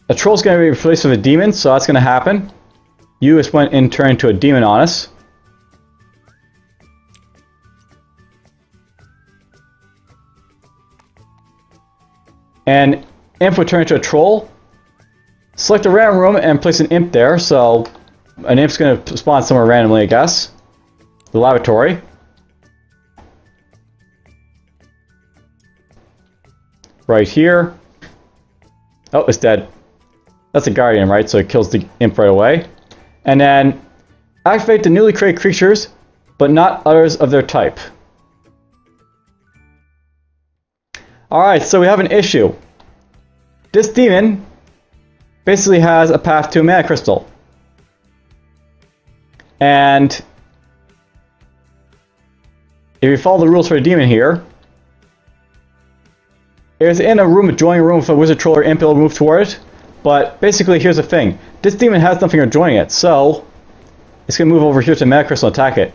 A troll's going to be replaced with a demon, so that's going to happen. You just went and turned into a demon on us. And imp would turn into a troll. Select a random room and place an imp there, so an imp's going to spawn somewhere randomly, I guess. The laboratory. Right here. Oh, it's dead. That's a guardian, right? So it kills the imp right away. And then activate the newly created creatures, but not others of their type. Alright, so we have an issue. This demon basically has a path to a mana crystal. And if you follow the rules for a demon here, it is in a room, adjoining a room with a wizard, troll, or imp, it'll move toward it. But basically, here's the thing. This demon has nothing adjoining it, so it's going to move over here to mana crystal and attack it.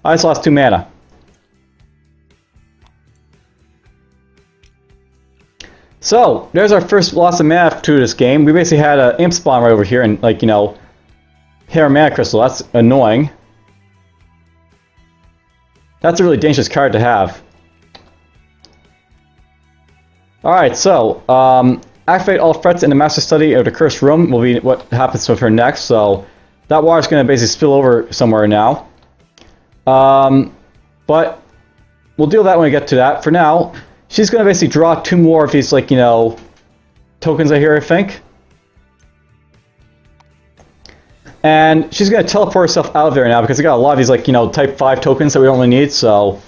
I just lost 2 mana. So, there's our first loss of mana to this game. We basically had an imp spawn right over here and, like, you know, hit our mana crystal. That's annoying. That's a really dangerous card to have. Alright, so, activate all threats in the master study of the cursed room will be what happens with her next. So, that water's going to basically spill over somewhere now. But we'll deal with that when we get to that. For now, she's going to basically draw 2 more of these, like, you know, tokens I hear, I think. And she's going to teleport herself out of there now because we got a lot of these, like, you know, type 5 tokens that we don't really need. So,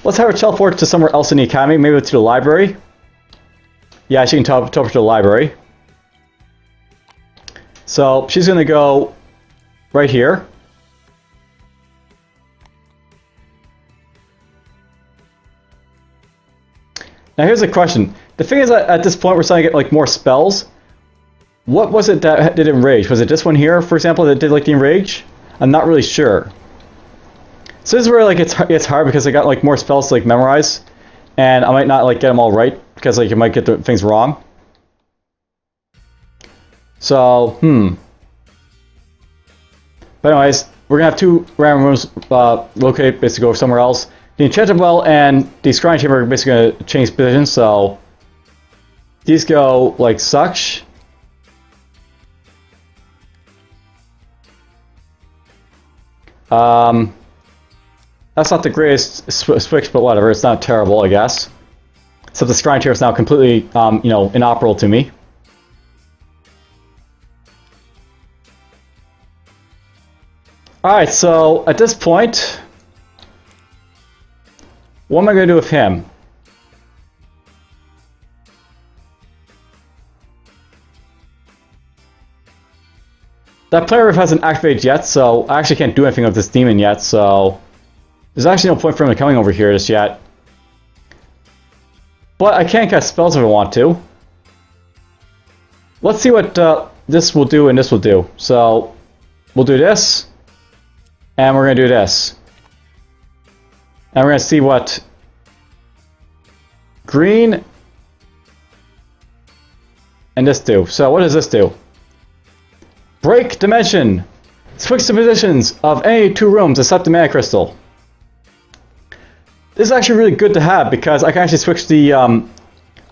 let's have her teleport to somewhere else in the academy, maybe to the library. Yeah, she can teleport to the library. So, she's going to go right here. Now here's the question. The thing is that at this point we're starting to get like more spells. What was it that did enrage? Was it this one here, for example, that did like the enrage? I'm not really sure. So this is where like it's hard because I got like more spells to like memorize, and I might not like get them all right because like you might get the things wrong. So But anyways, we're gonna have 2 random rooms located basically go somewhere else. The Enchanted Well and the Scrying Chamber are basically going to change positions, so these go like such. That's not the greatest switch, but whatever, it's not terrible, I guess. So the Scrying Chamber is now completely, you know, inoperable to me. Alright, so at this point, what am I going to do with him? That player hasn't activated yet, so I actually can't do anything with this demon yet, so there's actually no point for him coming over here just yet. But I can cast spells if I want to. Let's see what this will do and this will do. So, we'll do this, and we're going to do this. And we're going to see what green and this do. So what does this do? Break dimension. Switch the positions of any 2 rooms except the mana crystal. This is actually really good to have because I can actually switch the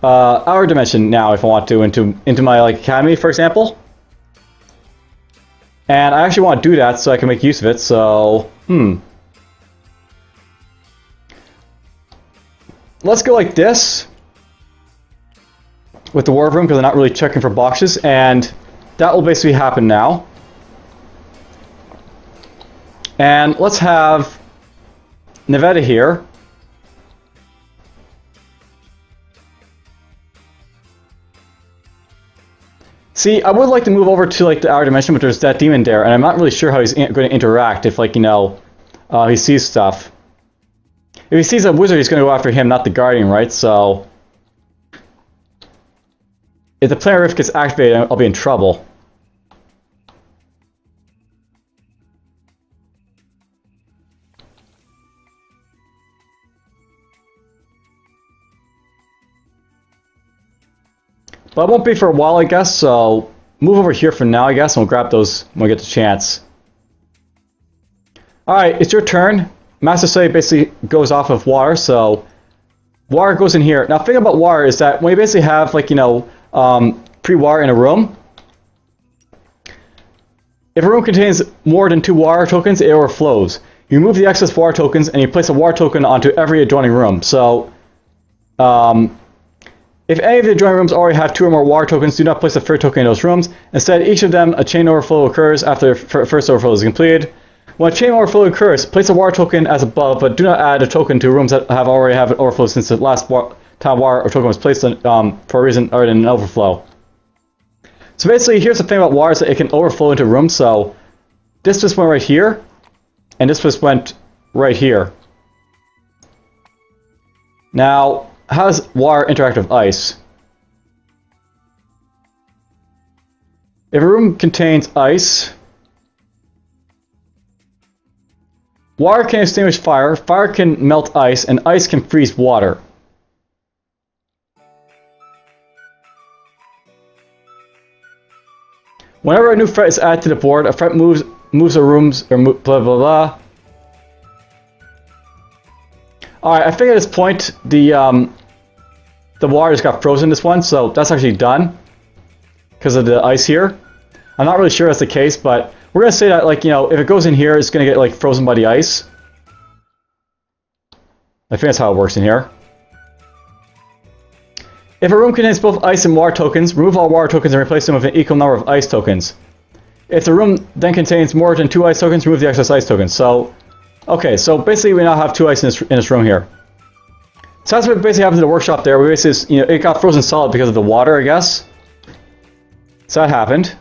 hour dimension now if I want to into my like academy, for example. And I actually want to do that so I can make use of it. So let's go like this with the war room because I'm not really checking for boxes, and that will basically happen now. And let's have Nevada here. See, I would like to move over to like the hour dimension, but there's that demon there, and I'm not really sure how he's going to interact if, like, you know, he sees stuff. If he sees a wizard, he's going to go after him, not the guardian, right? So if the planar rift gets activated, I'll be in trouble. But it won't be for a while, I guess, so move over here for now, I guess, and we'll grab those when we get the chance. Alright, it's your turn. Master Study basically goes off of water, so water goes in here. Now, the thing about water is that when you basically have, like, you know, pre-water in a room, if a room contains more than 2 water tokens, it overflows. You remove the excess water tokens, and you place a water token onto every adjoining room. So, if any of the adjoining rooms already have 2 or more water tokens, do not place a third token in those rooms. Instead, each of them, a chain overflow occurs after the first overflow is completed. When a chain overflow occurs, place a water token as above, but do not add a token to rooms that already have an overflow since the last time water or token was placed on, for a reason other than an overflow. So basically, here's the thing about water is that it can overflow into rooms. So this just went right here, and this just went right here. Now, how does water interact with ice? If a room contains ice, water can extinguish fire, fire can melt ice, and ice can freeze water. Whenever a new threat is added to the board, a threat moves a room's or blah blah blah. Alright, I think at this point the water just got frozen this one, so that's actually done because of the ice here. I'm not really sure that's the case, but we're gonna say that, like, you know, if it goes in here, it's gonna get like frozen by the ice. I think that's how it works in here. If a room contains both ice and water tokens, remove all water tokens and replace them with an equal number of ice tokens. If the room then contains more than 2 ice tokens, remove the excess ice tokens. So, okay, so basically we now have 2 ice in this room here. So that's what basically happened to the workshop there. We basically, you know, it got frozen solid because of the water, I guess. So that happened.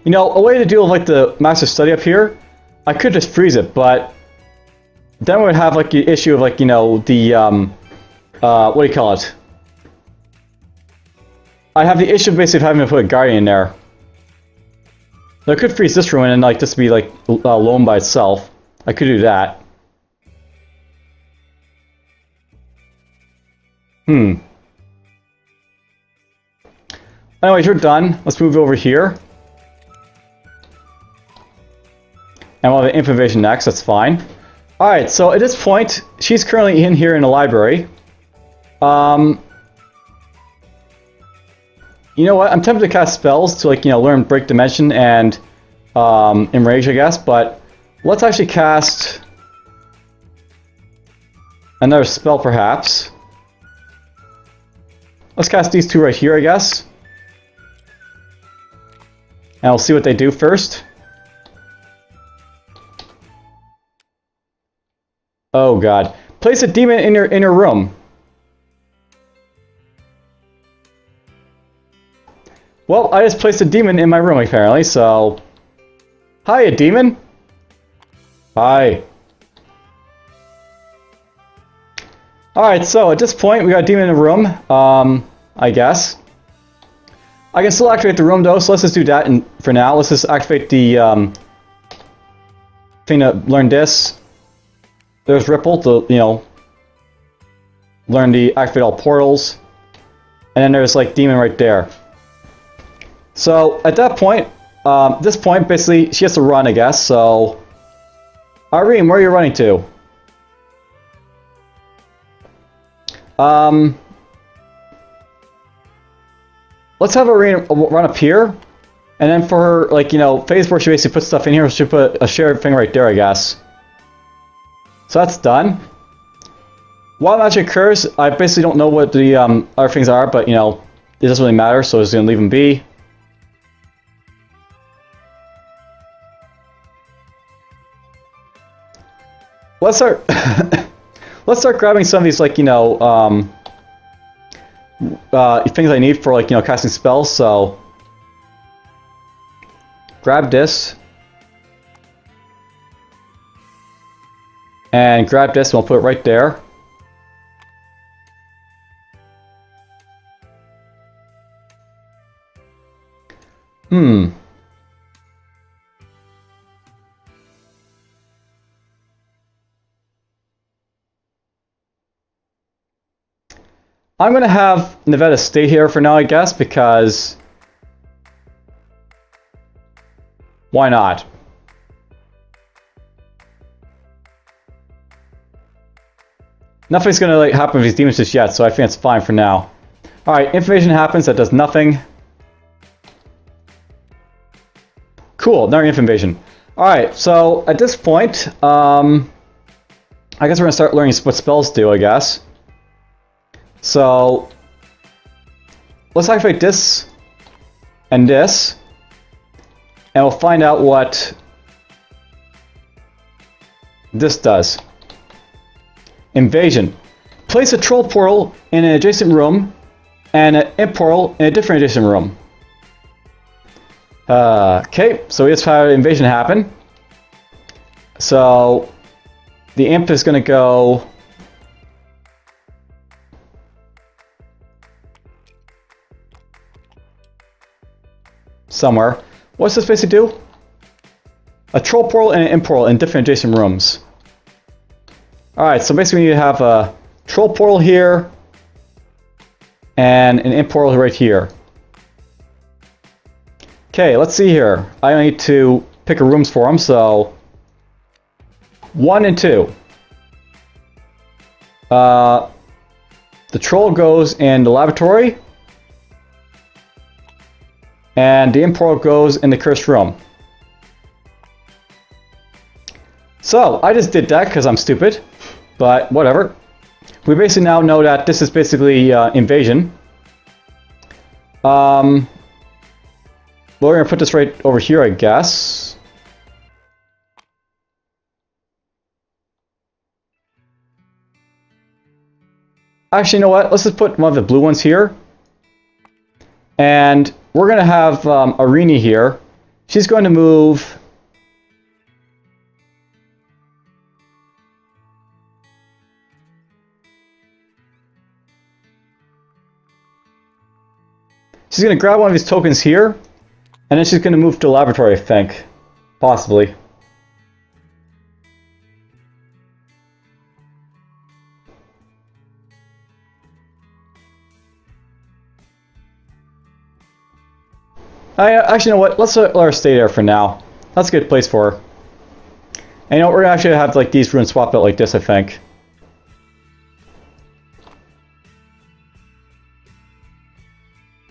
You know, a way to deal with, like, the Master Study up here, I could just freeze it, but then we would have, like, the issue of, like, you know, the, what do you call it? I have the issue of basically having to put a guardian in there. So I could freeze this room and then, like, just be, like, alone by itself. I could do that. Anyways, you're done. Let's move over here. And we'll have an information next, that's fine. Alright, so at this point, she's currently in here in the library. You know what? I'm tempted to cast spells to, like, you know, learn Break Dimension and Enrage, I guess, but let's actually cast another spell, perhaps. Let's cast these 2 right here, I guess. And we'll see what they do first. Oh god. Place a demon in your room. Well, I just placed a demon in my room, apparently, so... Hiya, demon! Hi. Alright, so at this point, we got a demon in the room, I guess. I can still activate the room, though, so let's just do that for now. Let's just activate the thing to learn this. There's Ripple to, you know, learn the activate all portals. And then there's, like, demon right there. So, at that point, this point, basically, she has to run, I guess, so... Irene, where are you running to? Let's have Irene run up here. And then for her, like, you know, phase where she basically puts stuff in here, she put a shared thing right there, I guess. So that's done. While magic occurs, I basically don't know what the other things are, but, you know, it doesn't really matter, so I'm just going to leave them be. Let's start... let's start grabbing some of these, like, you know, things I need for, like, you know, casting spells, so... Grab this. And grab this, and we'll put it right there. I'm going to have Nevada stay here for now, I guess, because... why not? Nothing's going to like happen with these demons just yet, so I think it's fine for now. Alright, information happens that does nothing. Cool, another information. Alright, so at this point, I guess we're going to start learning what spells do, I guess. So, let's activate this and this, and we'll find out what this does. Invasion. Place a troll portal in an adjacent room and an imp portal in a different adjacent room. Okay, so we just had an invasion happen. So the imp is going to go somewhere. What's this basically do? A troll portal and an imp portal in different adjacent rooms. Alright, so basically we need to have a troll portal here and an imp portal right here. Okay, let's see here. I need to pick a rooms for them, so 1 and 2. The troll goes in the laboratory, and the imp portal goes in the cursed room. So, I just did that because I'm stupid, but whatever. We basically now know that this is basically invasion. We're going to put this right over here, I guess. Actually, you know what? Let's just put one of the blue ones here. And we're going to have Arini here. She's going to move... she's going to grab one of these tokens here. And then she's going to move to the laboratory, I think. Possibly. Actually, you know what? Let's let her stay there for now. That's a good place for her. And you know what? We're going to actually have like these runes swapped out like this, I think.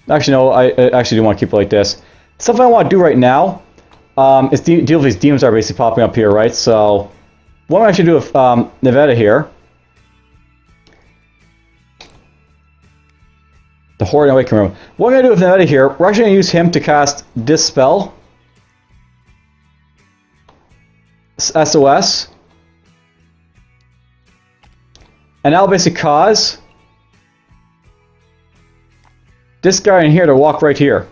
Actually, no, I actually do want to keep it like this. Something I want to do right now is deal with these demons that are basically popping up here, right? So, what I'm actually do with Nevada here. The Horde in the Awakening Room. What I'm going to do with Nevada here, we're actually going to use him to cast this spell. SOS. And that'll basically cause this guy in here to walk right here.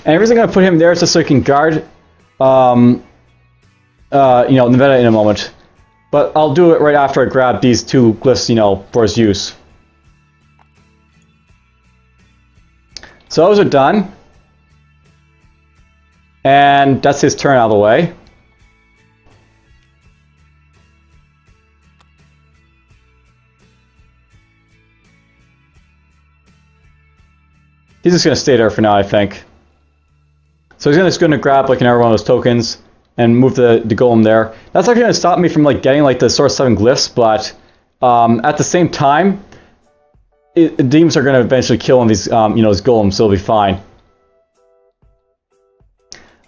And the reason I'm going to put him there is just so he can guard, you know, Nevada in a moment. But I'll do it right after I grab these two glyphs, you know, for his use. So those are done. And that's his turn out of the way. He's just going to stay there for now, I think. So he's just going to grab like another one of those tokens and move the golem there. That's actually going to stop me from like getting like the Source 7 glyphs, but at the same time, the demons are going to eventually kill one of these, you know, these golems, so it'll be fine.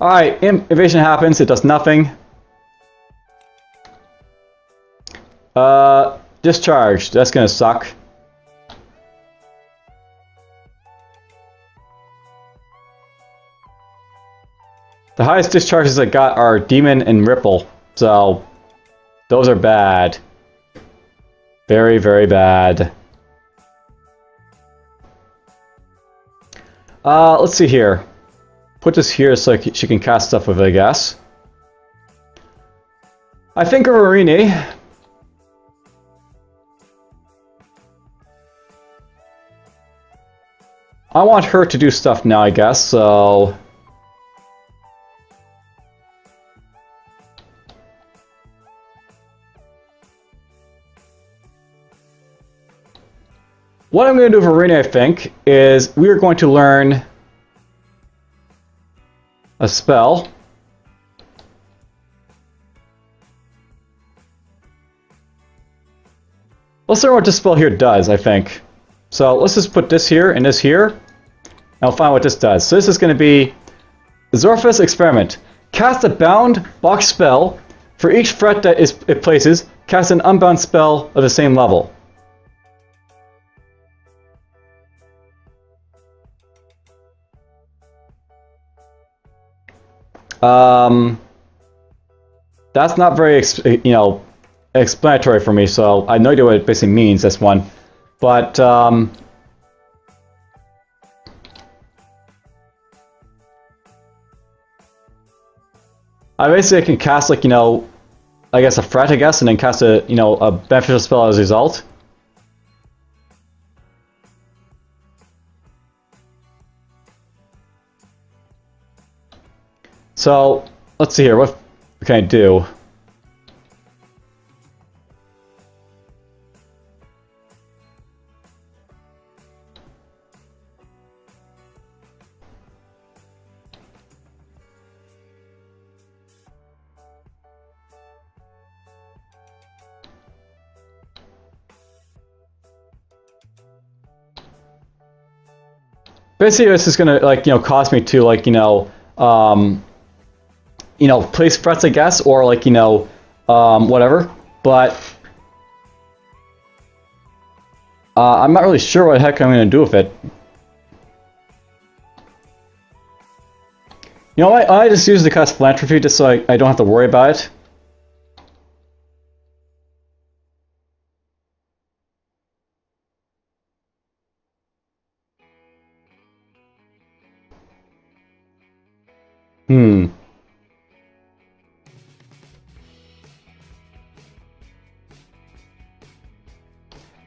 Alright, invasion happens, it does nothing. Discharge, that's going to suck. The highest discharges I got are Demon and Ripple, so those are bad. Very, very bad. Let's see here. Put this here so she can cast stuff with it, I guess. I think of Arini. I want her to do stuff now, I guess, so... What I'm going to do for Arena, I think, is we are going to learn a spell. Let's learn what this spell here does, I think. So let's just put this here and this here, and I'll find what this does. So this is going to be Zorfa's Experiment. Cast a bound box spell. For each threat that it places, cast an unbound spell of the same level. That's not very, explanatory for me, so I have no idea what it basically means, this one. But, I basically can cast, like, I guess a threat, I guess, and then cast a, a beneficial spell as a result. So, let's see here, what can I do? Basically, this is gonna, like, cost me to, like, place threats, I guess, or, like, whatever. But I'm not really sure what the heck I'm gonna do with it. You know what? I just use the cast philanthropy just so I don't have to worry about it.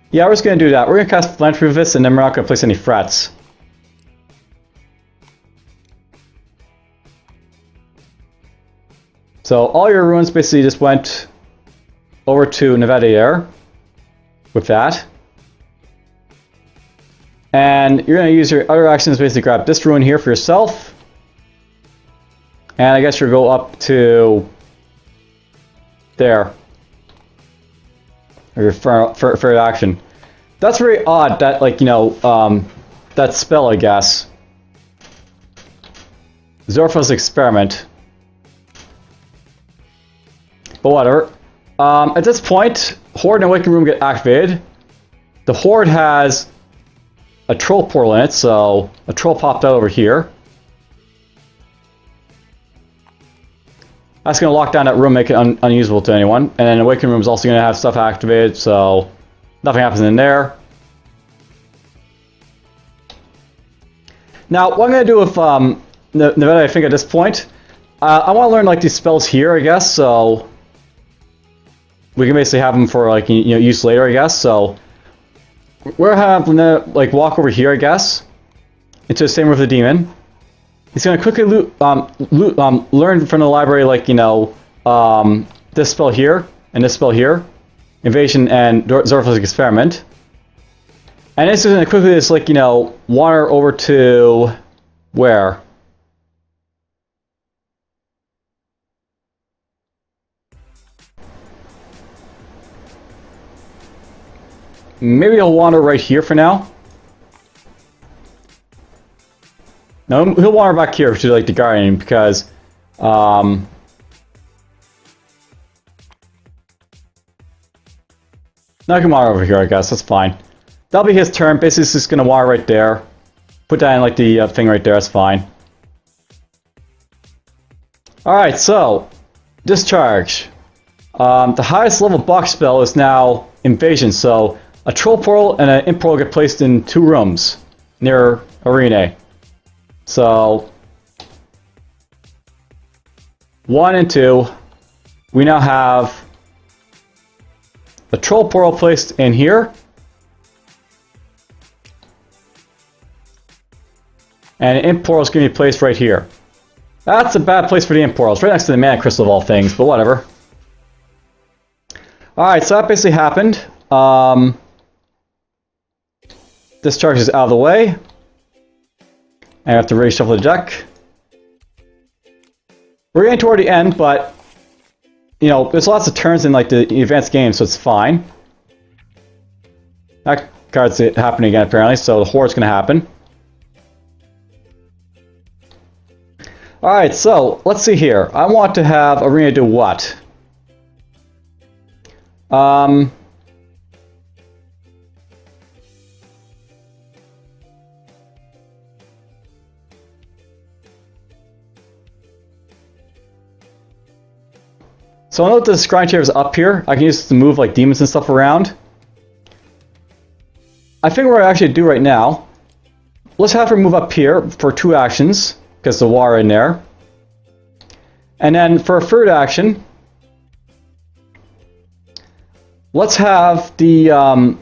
Yeah, we're just going to do that. We're going to cast philanthropy with this, and then we're not going to place any threats. So all your runes basically just went over to Nevada with that. And you're going to use your other actions to basically grab this rune here for yourself. And I guess you'll go up to there. Or your third action. That's very odd that, like, that spell, I guess. Zorfa's Experiment. But whatever. At this point, Horde and Awakening Room get activated. The Horde has a troll portal in it, so a troll popped out over here. That's going to lock down that room, make it unusable to anyone. And then Awakening Room is also going to have stuff activated, so nothing happens in there. Now, what I'm going to do with Nevada, I think at this point, I want to learn, like, these spells here, I guess, so we can basically have them for, like, use later, I guess. So we're going to, like, walk over here, I guess, into the same room with the demon. He's going to quickly learn from the library, like, this spell here and this spell here, Invasion and Zorfa's Experiment. And this is going to quickly just, like, wander over to where? Maybe he'll wander right here for now. No, he'll wander back here to, like, the Guardian because no, he can wander over here, I guess. That's fine. That'll be his turn. Basically, he's just going to wander right there. Put that in, like, the thing right there. That's fine. Alright, so Discharge. The highest level box spell is now Invasion, so a Troll Portal and an Imp Portal get placed in 2 rooms near Arena. So 1 and 2, we now have a Troll Portal placed in here, and an Imp Portal is going to be placed right here. That's a bad place for the Imp Portal. It's right next to the Mana Crystal of all things, but whatever. Alright, so that basically happened. discharge is out of the way. I have to reshuffle the deck. We're getting toward the end, but you know, there's lots of turns in like the advanced game, so it's fine. That card's happening again apparently, so the horde's gonna happen. Alright, so let's see here. I want to have Arena do what? So I know that the scrying chair is up here. I can use it to move like demons and stuff around. I think what I actually do right now, let's have her move up here for 2 actions, because the war in there. And then for a third action, let's have the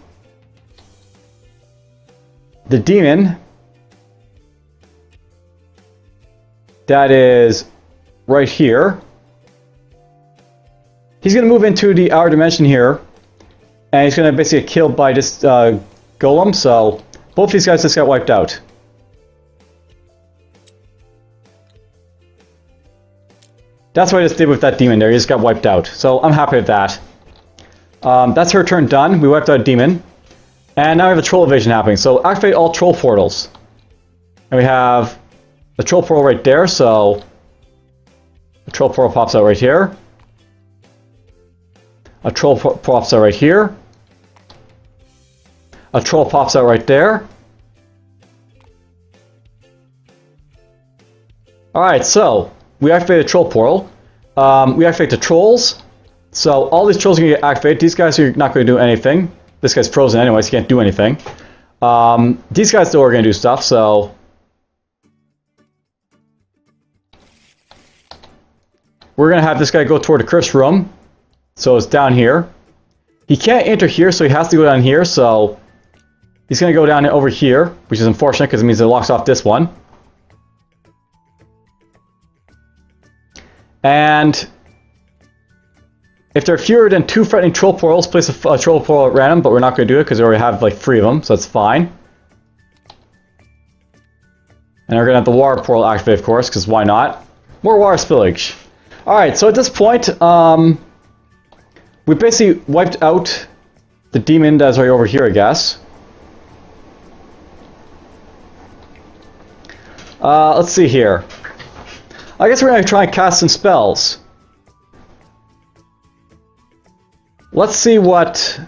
demon that is right here. He's going to move into the outer dimension here, and he's going to basically get killed by this golem, so both these guys just got wiped out. That's what I just did with that demon there, he just got wiped out, so I'm happy with that. That's her turn done, we wiped out a demon. And now we have a troll evasion happening, so activate all troll portals. And we have the troll portal right there, so the troll portal pops out right here. A troll pops out right here. A troll pops out right there. Alright, so we activated a troll portal. We activate the trolls. So all these trolls are going to get activated. These guys are not going to do anything. This guy's frozen anyway, so he can't do anything. These guys still are going to do stuff, so we're going to have this guy go toward the curse room. So it's down here. He can't enter here, so he has to go down here, so he's going to go down over here, which is unfortunate because it means it locks off this one. And if there are fewer than 2 threatening troll portals, place a troll portal at random, but we're not going to do it because we already have like 3 of them, so that's fine. And we're going to have the water portal activate, of course, because why not? More water spillage. Alright, so at this point, we basically wiped out the demon that's right over here, I guess. Let's see here. I guess we're going to try and cast some spells. Let's see what...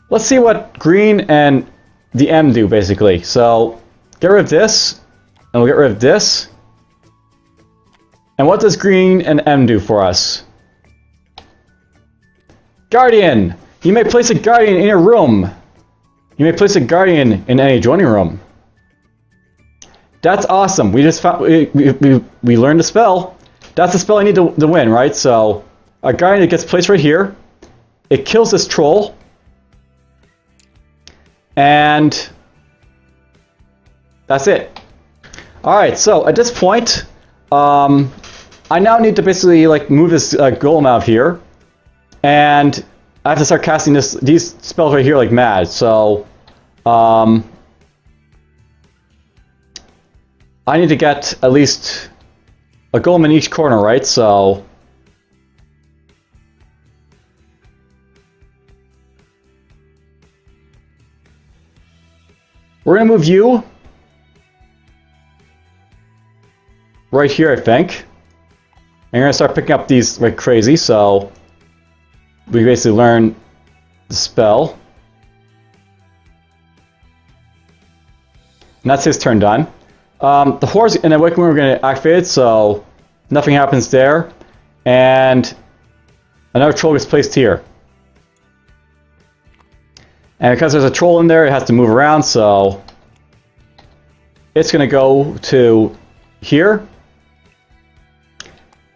let's see what green and the M do, basically. So, get rid of this. And we'll get rid of this. And what does green and M do for us? Guardian! You may place a guardian in your room. You may place a guardian in any adjoining room. That's awesome. We just found, we learned the spell. That's the spell I need to win, right? So, a guardian that gets placed right here. It kills this troll. And that's it. Alright, so at this point, I now need to basically like move this golem out here, and I have to start casting these spells right here like mad. So, I need to get at least a golem in each corner, right? So, we're gonna move you right here, I think. And you're gonna start picking up these like crazy, so we basically learn the spell. And that's his turn done. The horse and the Wickman we're gonna activate it, so nothing happens there. And another troll gets placed here. And because there's a troll in there, it has to move around, so it's gonna go to here.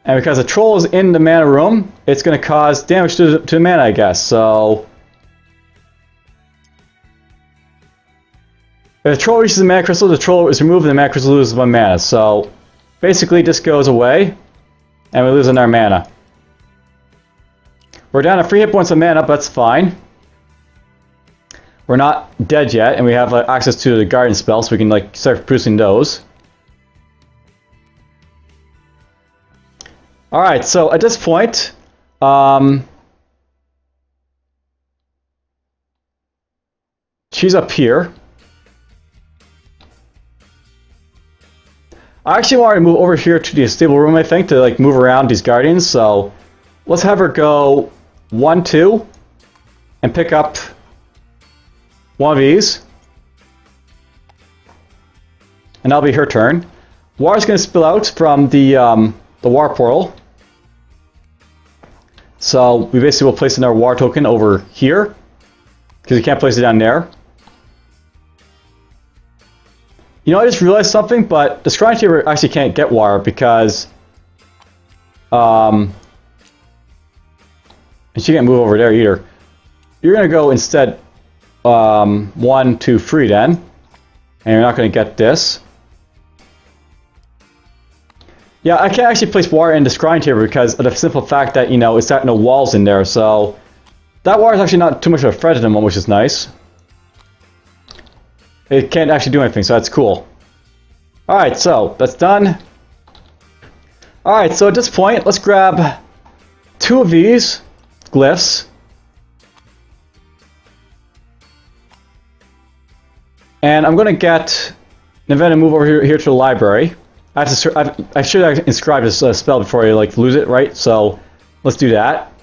And because the troll is in the mana room, it's going to cause damage to the mana, I guess. So, if the troll reaches the mana crystal, the troll is removed and the mana crystal loses 1 mana. So, basically, this goes away, and we lose another mana. We're down to 3 hit points of mana, but that's fine. We're not dead yet, and we have access to the guardian spell, so we can like start producing those. Alright, so at this point, she's up here. I actually want to move over here to the stable room, I think, to like move around these guardians, so let's have her go 1, 2, and pick up one of these. And that'll be her turn. Water's going to spill out from the water portal. So we basically will place another water token over here, because you can't place it down there. You know, I just realized something, but the scrying chamber actually can't get water because and she can't move over there either. You're going to go instead 1, 2, 3 then, and you're not going to get this. Yeah, I can't actually place water in the scrying chamber because of the simple fact that, you know, it's got no walls in there, so that water is actually not too much of a threat at the moment, which is nice. It can't actually do anything, so that's cool. Alright, so that's done. Alright, so at this point, let's grab 2 of these glyphs. And I'm going to get Nevada to move over here to the library. I should have inscribed this spell before I like lose it, right? So let's do that.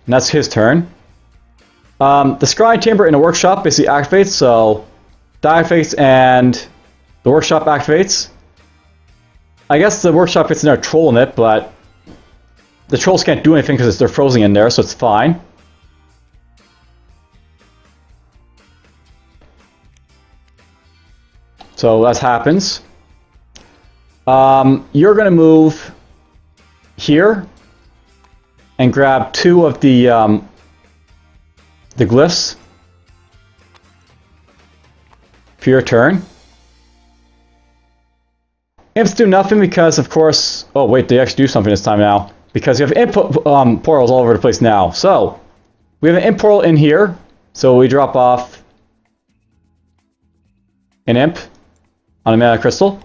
And that's his turn. The scrying chamber in the workshop basically activates, so that activates and the workshop activates. I guess the workshop gets another troll in it, but the trolls can't do anything because they're frozen in there, so it's fine. So that happens. You're going to move here and grab 2 of the glyphs for your turn. Imps do nothing because, of course... Oh, wait, they actually do something this time now. Because you have input portals all over the place now. So, we have an imp portal in here. So we drop off an imp on a mana crystal.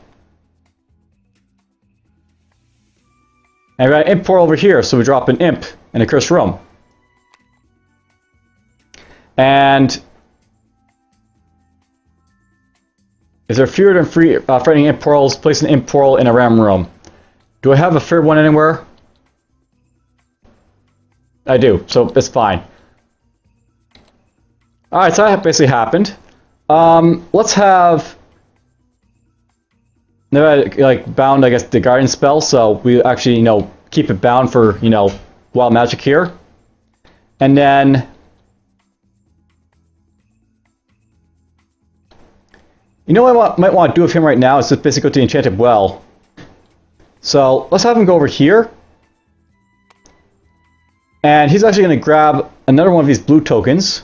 And we got an imp portal over here, so we drop an imp in a cursed room. And if there are fewer than 3 threatening imp portals, place an imp portal in a random room. Do I have a third one anywhere? I do, so it's fine. Alright, so that basically happened. Let's have... like bound, I guess, the guardian spell, so we actually, you know, keep it bound for, you know, wild magic here. And then you know what I might want to do with him right now is just basically go to the enchanted well. So let's have him go over here. And he's actually going to grab another one of these blue tokens.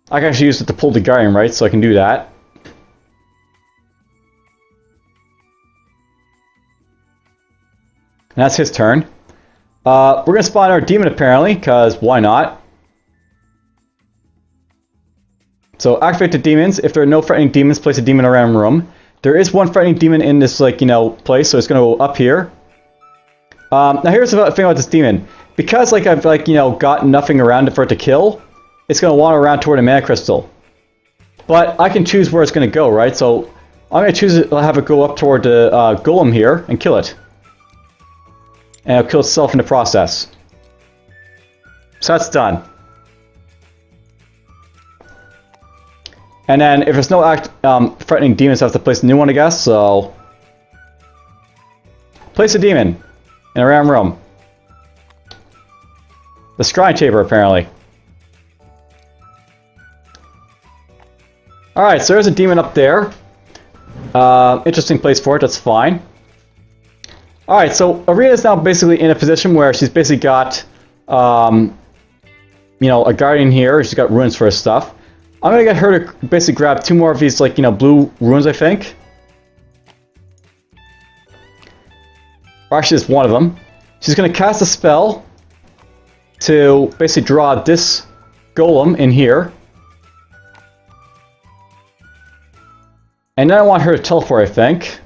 I can actually use it to pull the guardian, right? So I can do that. And that's his turn. We're going to spawn our demon apparently, because why not? So activate the demons. If there are no threatening demons, place a demon around the room. There is one threatening demon in this, like, you know, place, so it's going to go up here. Now here's the thing about this demon. Because, like, I've, like, you know, got nothing around it for it to kill, it's going to wander around toward a mana crystal. But I can choose where it's going to go, right? So I'm going to choose it, have it go up toward the golem here and kill it. And it'll kill itself in the process. So that's done. And then if there's no threatening demons, I have to place a new one, I guess. So place a demon in a random room. The scrying chamber, apparently. Alright, so there's a demon up there. Interesting place for it, that's fine. Alright, so Arena's now basically in a position where she's basically got, you know, a guardian here. She's got runes for her stuff. I'm gonna get her to basically grab 2 more of these, like, you know, blue runes, I think. or actually it's one of them. She's going to cast a spell to basically draw this golem in here. And then I want her to teleport, I think.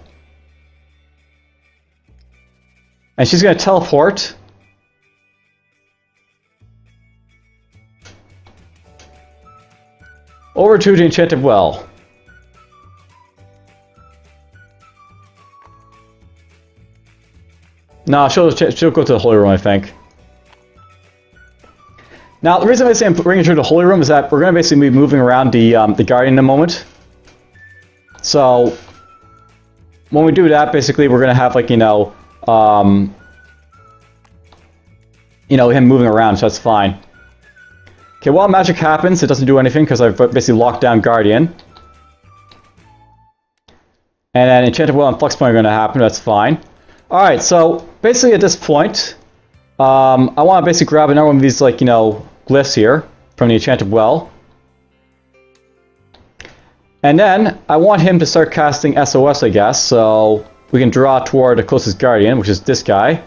And she's going to teleport over to the enchanted well. No, she'll go to the holy room, I think. Now, the reason I say I'm bringing her to the holy room is that we're going to basically be moving around the guardian in a moment. So, when we do that, basically we're going to have, like, him moving around, so that's fine. Okay, while magic happens, it doesn't do anything because I've basically locked down guardian. And then enchanted well and flux point are going to happen, that's fine. Alright, so basically at this point, I want to basically grab another one of these, like, glyphs here from the enchanted well. And then I want him to start casting SOS, I guess, so we can draw toward the closest guardian, which is this guy.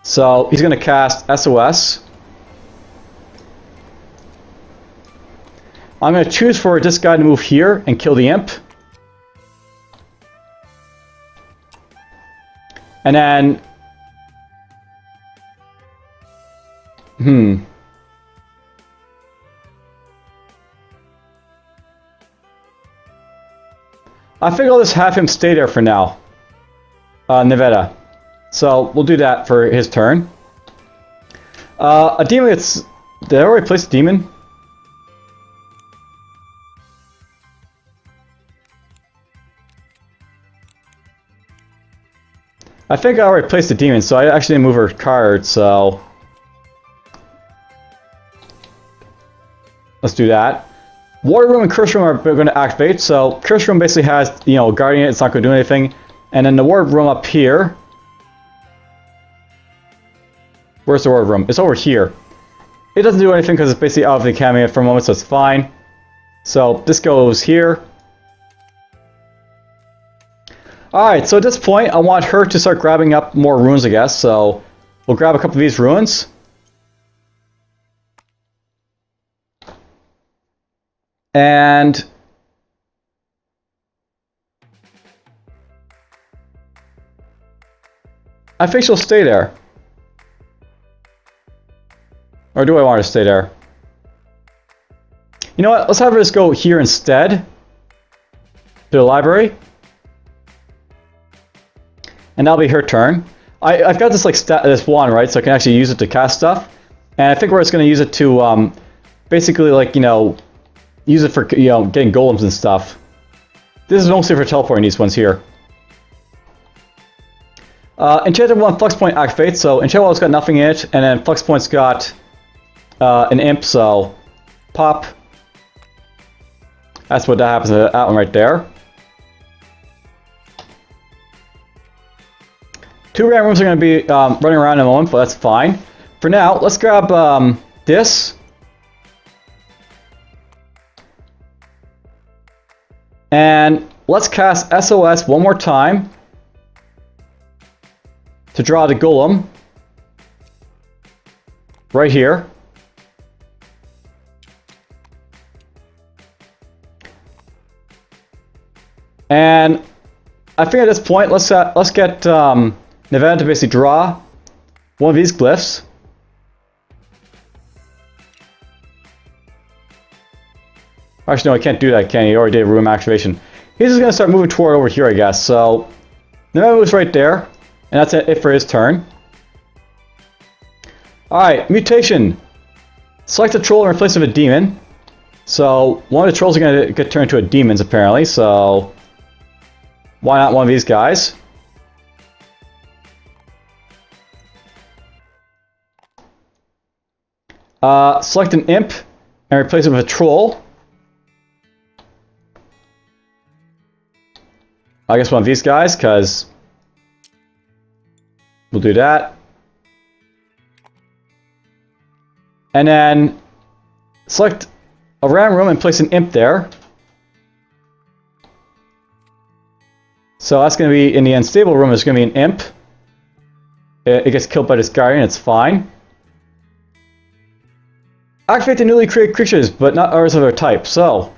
So he's going to cast SOS. I'm going to choose for this guy to move here and kill the imp. And then... I think I'll just have him stay there for now. Nevada. So we'll do that for his turn. A demon gets... Did I already place a demon? I think I already placed the demon, so I actually didn't move her card, so... Let's do that. Water Room and Curse Room are going to activate, so Curse Room basically has, Guardian, it's not going to do anything. And then the Water Room up here... Where's the Water Room? It's over here. It doesn't do anything because it's basically out of the academy for a moment, so it's fine. So this goes here. Alright, so at this point, I want her to start grabbing up more runes, I guess. So we'll grab a couple of these runes. And I think she'll stay there. Or do I want her to stay there? You know what? Let's have her just go here instead. To the library. And that'll be her turn. I've got this this wand, right? So I can actually use it to cast stuff. And I think we're just going to use it to basically, use it for getting golems and stuff. This is mostly for teleporting these ones here. Enchanted One Flux Point activates, so Enchanted One's got nothing in it, and then Flux Point's got an imp, so pop. That's what that happens to that one right there. 2 random rooms are going to be running around in a moment, but that's fine. For now, let's grab this. And let's cast SOS one more time to draw the golem right here. And I think at this point, let's get Nevada to basically draw one of these glyphs. Actually, no, I can't do that, can he? He already did room activation. He's just going to start moving toward over here, I guess. So, Nevada moves right there. And that's it for his turn. Alright, mutation. Select a troll and replace it with a demon. So, one of the trolls are going to get turned into a demon, apparently. So, why not one of these guys? Select an imp and replace it with a troll. I guess one of these guys, because we'll do that. And then select a random room and place an imp there. So that's going to be, in the unstable room, there's going to be an imp. It gets killed by this guardian, it's fine. Activate the newly created creatures, but not others of their type. So,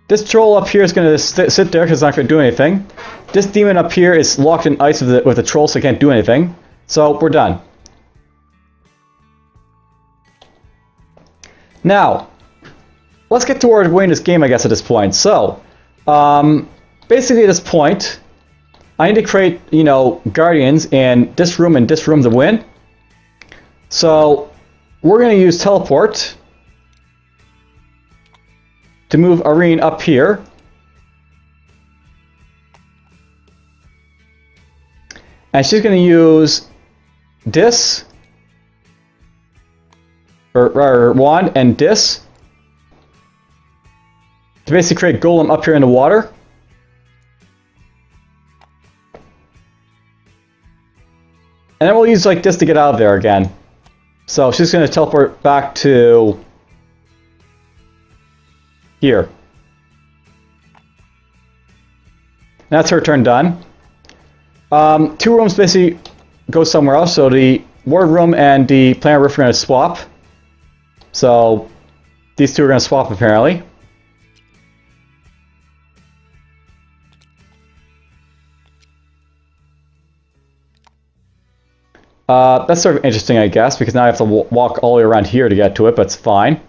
this troll up here is going to sit there because it's not going to do anything. This demon up here is locked in ice with the troll, so it can't do anything. So, we're done. Now, let's get toward winning this game, I guess, at this point. So, basically at this point, I need to create, you know, guardians in this room and this room to win. So, we're going to use teleport to move Irene up here. And she's going to use this, or wand and this, to basically create Golem up here in the water. And then we'll use like this to get out of there again. So she's going to teleport back to here. That's her turn done. 2 rooms basically go somewhere else. So the ward room and the planar rift are going to swap. So these 2 are going to swap apparently. That's sort of interesting, I guess, because now I have to walk all the way around here to get to it, but it's fine.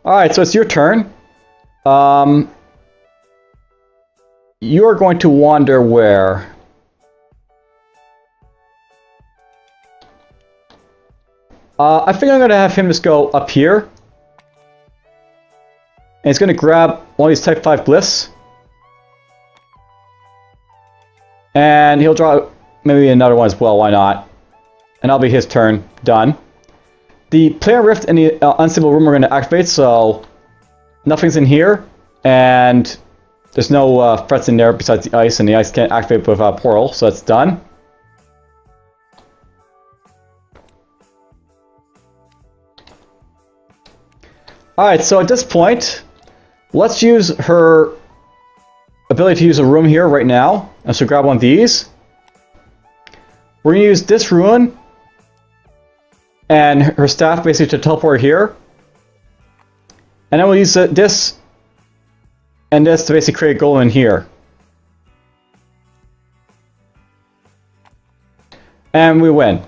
Alright, so it's your turn. You're going to wander where? I think I'm going to have him just go up here. And he's going to grab one of these type 5 glyphs. And he'll draw maybe another one as well, why not? And that'll be his turn, done. The planar rift and the unstable room are going to activate, so nothing's in here. And there's no threats in there besides the ice, and the ice can't activate with a portal, so that's done. Alright, so at this point, let's use her ability to use a room here right now. And so grab one of these. We're going to use this rune and her staff basically to teleport here. And then we'll use this and this to basically create a golem in here. And we win.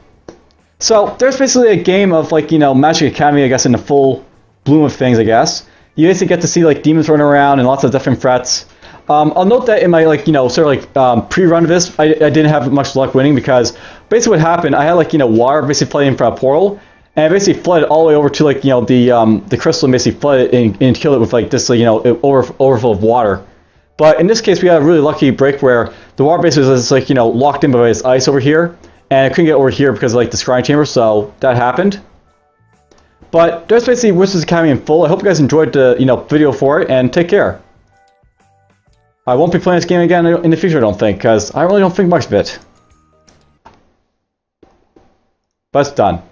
So there's basically a game of like, you know, Magic Academy, I guess, in the full bloom of things, I guess. You basically get to see like demons running around and lots of different threats. I'll note that in my, like, you know, sort of like pre-run of this, I didn't have much luck winning because basically what happened, I had like, you know, water basically flooding from a portal, and it basically flooded all the way over to like, you know, the crystal, and basically flooded and killed it with like this, like, you know, overflow of water. But in this case, we had a really lucky break where the water basically was like, you know, locked in by this ice over here, and it couldn't get over here because of like the scrying chamber, so that happened. But there's basically Wizards Academy in full. I hope you guys enjoyed the, you know, video for it, and take care. I won't be playing this game again in the future, I don't think, because I really don't think much of it. But it's done.